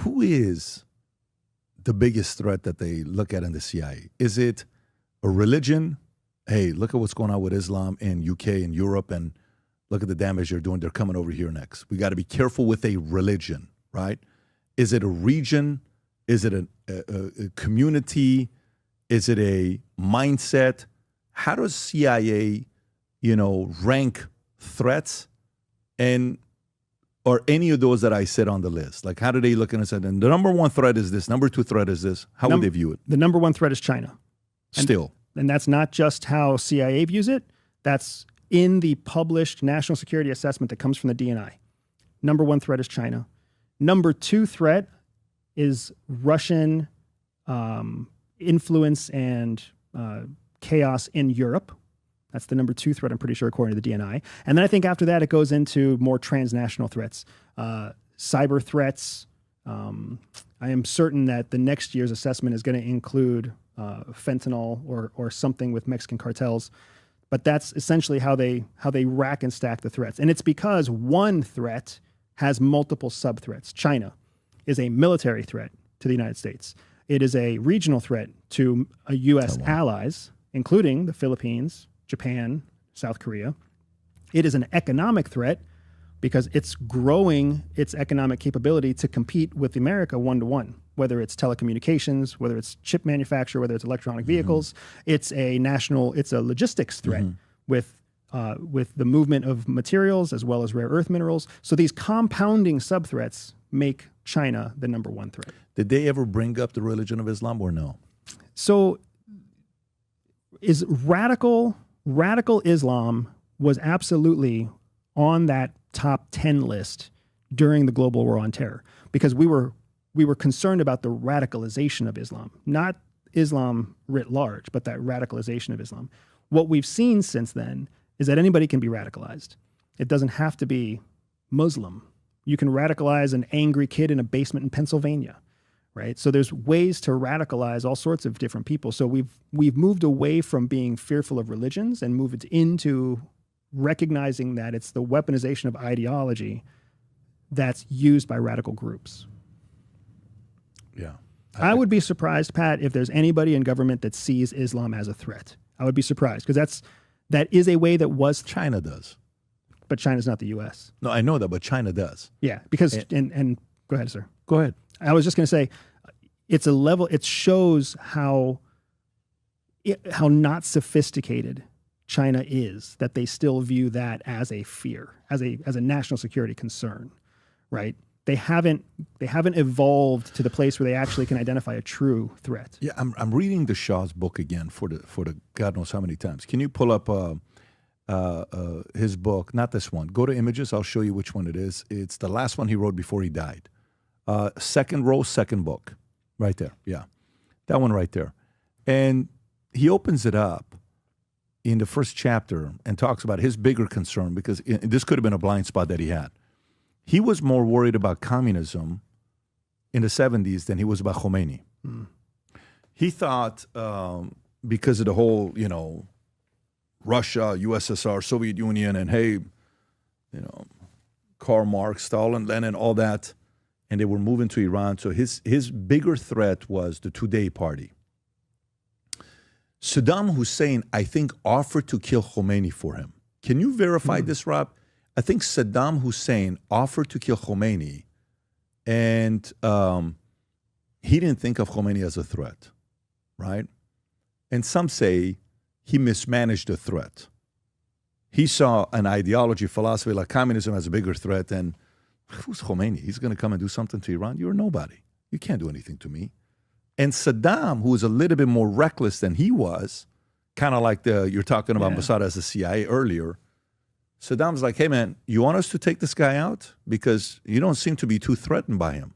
who is the biggest threat that they look at in the CIA? Is it a religion? Hey, look at what's going on with Islam in UK and Europe, and look at the damage they're doing. They're coming over here next. We got to be careful with a religion, right? Is it a region? Is it a community? Is it a mindset? How does CIA, rank threats? And or any of those that I said on the list? Like, how do they look and say, and the number one threat is this, number two threat is this? How would they view it? The number one threat is China. Still. And that's not just how CIA views it. That's in the published national security assessment that comes from the DNI. Number one threat is China. Number two threat is Russian influence and chaos in Europe. That's the number two threat, I'm pretty sure, according to the DNI. And then I think after that, it goes into more transnational threats, cyber threats. I am certain that the next year's assessment is going to include fentanyl or something with Mexican cartels. But that's essentially how they rack and stack the threats. And it's because one threat has multiple sub-threats. China is a military threat to the United States. It is a regional threat to U.S. allies, including the Philippines, Japan, South Korea. It is an economic threat because it's growing its economic capability to compete with America one-to-one, whether it's telecommunications, whether it's chip manufacture, whether it's electronic vehicles. It's a logistics threat with the movement of materials as well as rare earth minerals. So these compounding sub-threats make China the number one threat. Did they ever bring up the religion of Islam or no? So is radical Islam was absolutely on that top 10 list during the global war on terror, because we were concerned about the radicalization of Islam, not Islam writ large, but that radicalization of Islam. What we've seen since then is that anybody can be radicalized. It doesn't have to be Muslim. You can radicalize an angry kid in a basement in Pennsylvania, right? So there's ways to radicalize all sorts of different people. So we've moved away from being fearful of religions and moved into recognizing that it's the weaponization of ideology that's used by radical groups. Yeah. I would be surprised, Pat, if there's anybody in government that sees Islam as a threat. I would be surprised, because that is a way that was... China does. But China's not the U.S. No, I know that, but China does. Yeah, because... And go ahead, sir. Go ahead. I was just going to say, it's a level... It shows how not sophisticated China is, that they still view that as a fear, as a national security concern, right? They haven't evolved to the place where they actually can identify a true threat. Yeah, I'm reading the Shah's book again for the God knows how many times. Can you pull up his book? Not this one. Go to images. I'll show you which one it is. It's the last one he wrote before he died. Second row, second book, right there. Yeah, that one right there. And he opens it up in the first chapter and talks about his bigger concern, because this could have been a blind spot that he had. He was more worried about communism in the 70s than he was about Khomeini. He thought because of the whole, Russia, USSR, Soviet Union, and hey, Karl Marx, Stalin, Lenin, all that, and they were moving to Iran. So his bigger threat was the Tudeh party. Saddam Hussein, I think, offered to kill Khomeini for him. Can you verify this, Rob? I think Saddam Hussein offered to kill Khomeini, and he didn't think of Khomeini as a threat, right? And some say he mismanaged the threat. He saw an ideology, philosophy like communism as a bigger threat, and who's Khomeini? He's going to come and do something to Iran? You're nobody. You can't do anything to me. And Saddam, who was a little bit more reckless than he was, kind of like you're talking about Mossad as the CIA earlier, Saddam's like, hey, man, you want us to take this guy out? Because you don't seem to be too threatened by him.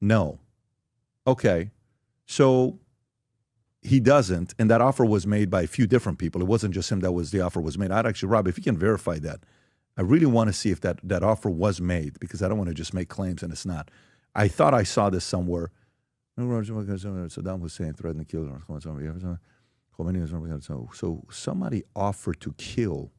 No. Okay. So he doesn't, and that offer was made by a few different people. It wasn't just him the offer was made. I'd actually, Rob, if you can verify that, I really want to see if that offer was made, because I don't want to just make claims and it's not. I thought I saw this somewhere. Saddam Hussein threatened to kill Khomeini. So somebody offered to kill,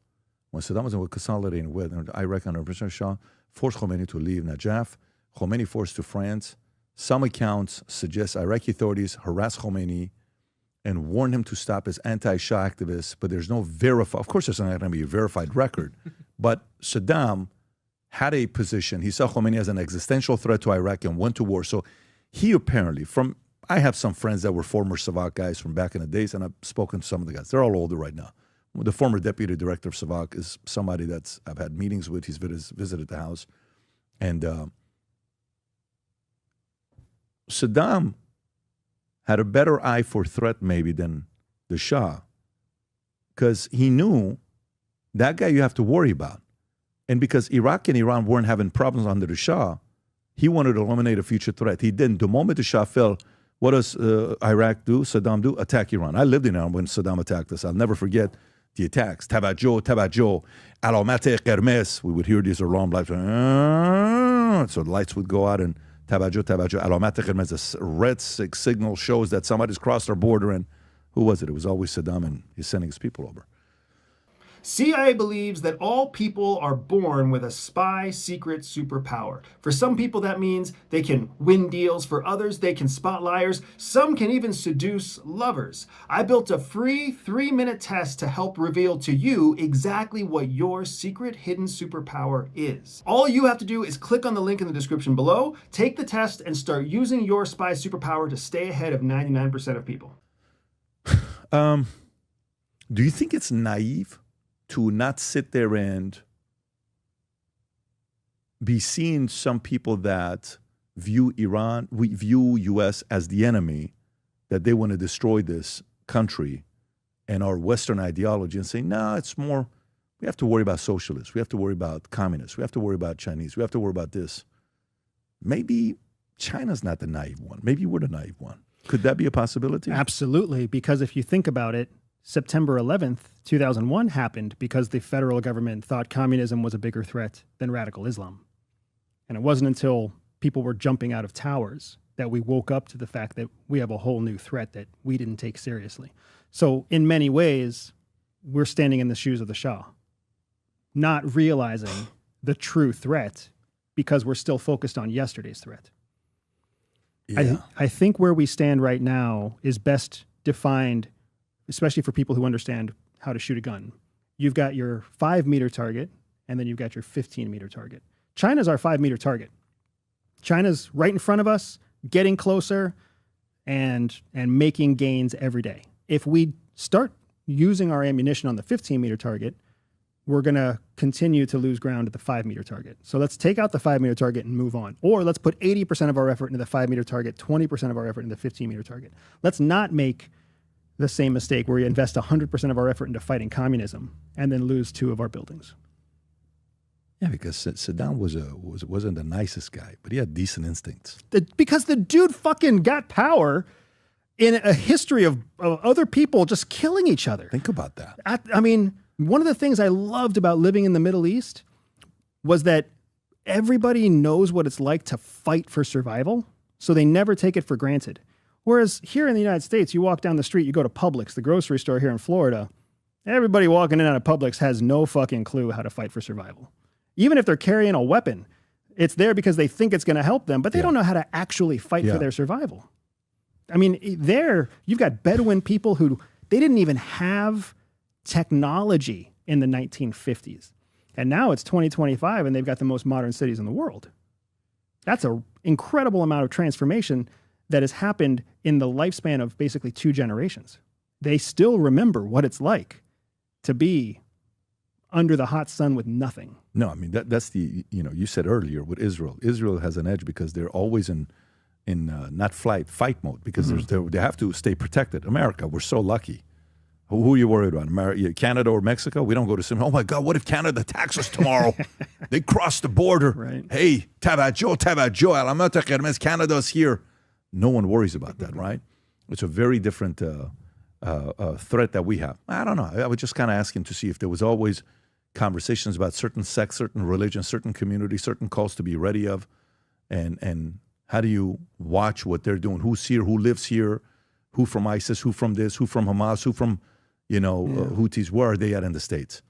when Saddam was consolidating with, I reckon, President Shah forced Khomeini to leave Najaf. Khomeini forced to France. Some accounts suggest Iraqi authorities harassed Khomeini and warned him to stop as anti-Shah activists, but there's no of course there's not going to be a verified record, but Saddam had a position. He saw Khomeini as an existential threat to Iraq and went to war. So he apparently, I have some friends that were former Savak guys from back in the days, and I've spoken to some of the guys. They're all older right now. The former deputy director of Savak is somebody I've had meetings with. He's visited the house. And Saddam had a better eye for threat maybe than the Shah, because he knew that guy you have to worry about. And because Iraq and Iran weren't having problems under the Shah, he wanted to eliminate a future threat. He didn't. The moment the Shah fell, what does Iraq do, Saddam do? Attack Iran. I lived in Iran when Saddam attacked us. I'll never forget the attacks. Tabajo, alamat qermes. We would hear these alarm lights. So the lights would go out and tabajo, alamat qermes. A red signal shows that somebody's crossed our border. And who was it? It was always Saddam, and he's sending his people over. CIA believes that all people are born with a spy secret superpower. For some people, that means they can win deals. For others, they can spot liars. Some can even seduce lovers. I built a free 3-minute test to help reveal to you exactly what your secret hidden superpower is. All you have to do is click on the link in the description below, take the test, and start using your spy superpower to stay ahead of 99% of people. Do you think it's naive to not sit there and be seeing some people that view U.S. as the enemy, that they want to destroy this country and our Western ideology, and say, no, it's more, we have to worry about socialists, we have to worry about communists, we have to worry about Chinese, we have to worry about this. Maybe China's not the naive one. Maybe we're the naive one. Could that be a possibility? Absolutely, because if you think about it, September 11th, 2001 happened because the federal government thought communism was a bigger threat than radical Islam. And it wasn't until people were jumping out of towers that we woke up to the fact that we have a whole new threat that we didn't take seriously. So in many ways, we're standing in the shoes of the Shah, not realizing the true threat because we're still focused on yesterday's threat. Yeah. I think where we stand right now is best defined, especially for people who understand how to shoot a gun. You've got your 5-meter target, and then you've got your 15-meter target. China's our 5-meter target. China's right in front of us, getting closer, and making gains every day. If we start using our ammunition on the 15-meter target, we're going to continue to lose ground at the 5-meter target. So let's take out the 5-meter target and move on. Or let's put 80% of our effort into the 5-meter target, 20% of our effort into the 15-meter target. Let's not make the same mistake where we invest 100% of our effort into fighting communism and then lose 2 of our buildings. Yeah, because Saddam wasn't the nicest guy, but he had decent instincts. Because the dude fucking got power in a history of other people just killing each other. Think about that. I mean, one of the things I loved about living in the Middle East was that everybody knows what it's like to fight for survival, so they never take it for granted. Whereas here in the United States, you walk down the street, you go to Publix, the grocery store here in Florida, everybody walking in and out of Publix has no fucking clue how to fight for survival. Even if they're carrying a weapon, it's there because they think it's going to help them, but they don't know how to actually fight for their survival. I mean, there, you've got Bedouin people who, they didn't even have technology in the 1950s. And now it's 2025 and they've got the most modern cities in the world. That's an incredible amount of transformation that has happened in the lifespan of basically 2 generations. They still remember what it's like to be under the hot sun with nothing. No, I mean, that's the, you said earlier with Israel. Israel has an edge because they're always in not fight mode, because they have to stay protected. America, we're so lucky. Who are you worried about? Canada or Mexico? We don't go to some, oh my God, what if Canada attacks us tomorrow? They cross the border. Right. Hey, Tabajo, Alamat qermes, Canada's here. No one worries about that, right? It's a very different threat that we have. I don't know. I was just kind of asking to see if there was always conversations about certain sects, certain religions, certain communities, certain cults to be ready of, and how do you watch what they're doing? Who's here? Who lives here? Who from ISIS? Who from this? Who from Hamas? Who from, Houthis? Where are they at in the States?